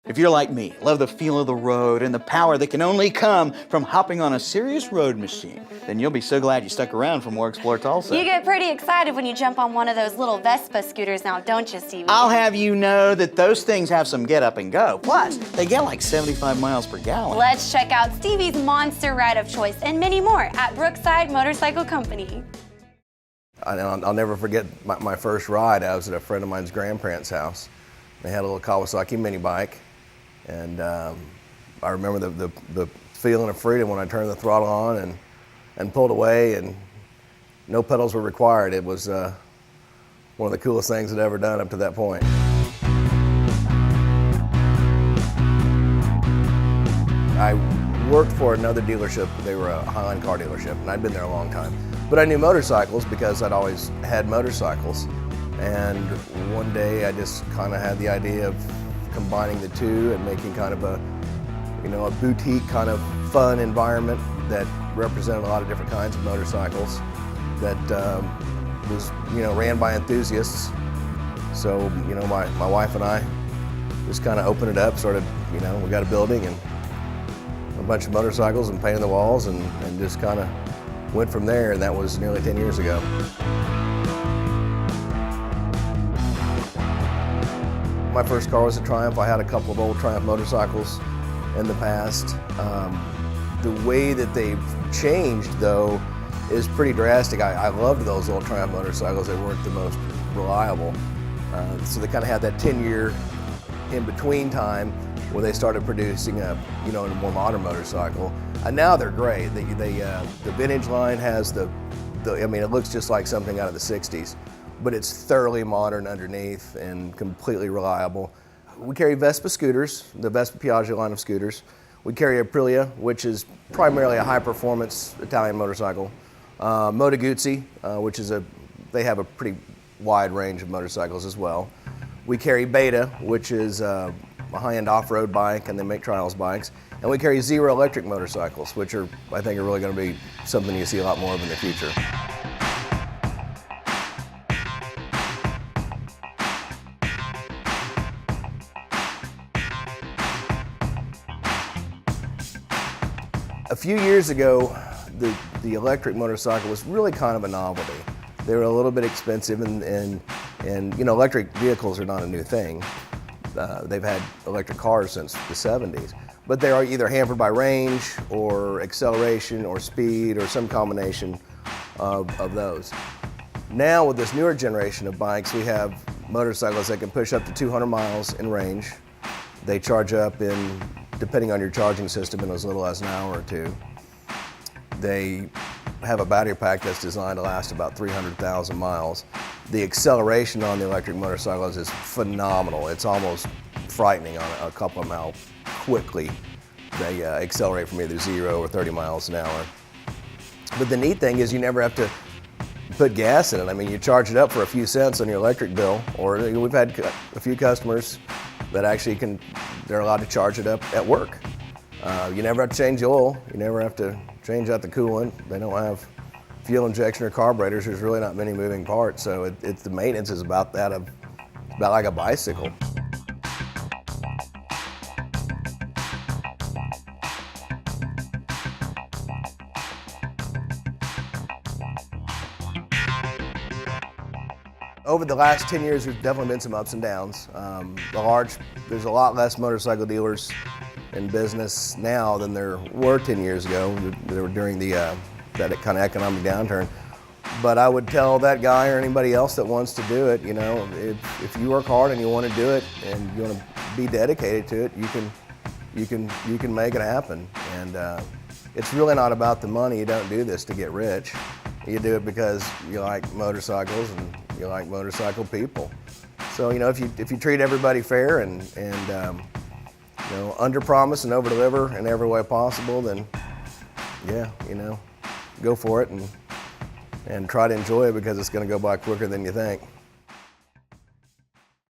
If you're like me, love the feel of the road and the power that can only come from hopping on a serious road machine, then you'll be so glad you stuck around for more Explore Tulsa. You get pretty excited when you jump on one of those little Vespa scooters now, don't you, Stevie? I'll have you know that those things have some get up and go. Plus, they get like 75 miles per gallon. Let's check out Stevie's monster ride of choice and many more at Brookside Motorcycle Company. I'll never forget my first ride. I was at a friend of mine's grandparents' house. They had a little Kawasaki mini bike. And I remember the feeling of freedom when I turned the throttle on and pulled away, and no pedals were required. It was one of the coolest things I'd ever done up to that point. I worked for another dealership. They were a Highline car dealership, and I'd been there a long time. But I knew motorcycles because I'd always had motorcycles. And one day I just kind of had the idea of combining the two and making kind of a boutique kind of fun environment that represented a lot of different kinds of motorcycles that was ran by enthusiasts. So my wife and I just kind of opened it up, we got a building and a bunch of motorcycles and painted the walls and just kind of went from there, and that was nearly 10 years ago. My first car was a Triumph. I had a couple of old Triumph motorcycles in the past. The way that they've changed, though, is pretty drastic. I loved those old Triumph motorcycles. They weren't the most reliable. So they kind of had that 10-year in-between time where they started producing a more modern motorcycle. And now they're great. The vintage line has it looks just like something out of the 60s. But it's thoroughly modern underneath and completely reliable. We carry Vespa scooters, the Vespa Piaggio line of scooters. We carry Aprilia, which is primarily a high-performance Italian motorcycle. Moto Guzzi, they have a pretty wide range of motorcycles as well. We carry Beta, which is a high-end off-road bike, and they make trials bikes. And we carry Zero electric motorcycles, which I think are really going to be something you see a lot more of in the future. A few years ago, the electric motorcycle was really kind of a novelty. They were a little bit expensive, and electric vehicles are not a new thing. They've had electric cars since the 70s, but they are either hampered by range or acceleration or speed or some combination of those. Now with this newer generation of bikes, we have motorcycles that can push up to 200 miles in range. They charge up depending on your charging system, in as little as an hour or two. They have a battery pack that's designed to last about 300,000 miles. The acceleration on the electric motorcycles is phenomenal. It's almost frightening on a couple of them how quickly they accelerate from either 0 or 30 miles an hour. But the neat thing is you never have to put gas in it. You charge it up for a few cents on your electric bill, or we've had a few customers that actually they're allowed to charge it up at work. You never have to change the oil. You never have to change out the coolant. They don't have fuel injection or carburetors. There's really not many moving parts, so the maintenance is about like a bicycle. Over the last 10 years, there's definitely been some ups and downs. There's a lot less motorcycle dealers in business now than there were 10 years ago. They were during that kind of economic downturn. But I would tell that guy or anybody else that wants to do it, if you work hard and you want to do it and you want to be dedicated to it, you can make it happen. And it's really not about the money. You don't do this to get rich. You do it because you like motorcycles and you like motorcycle people. So if you treat everybody fair and under promise and over deliver in every way possible, then yeah, go for it and try to enjoy it, because it's going to go by quicker than you think.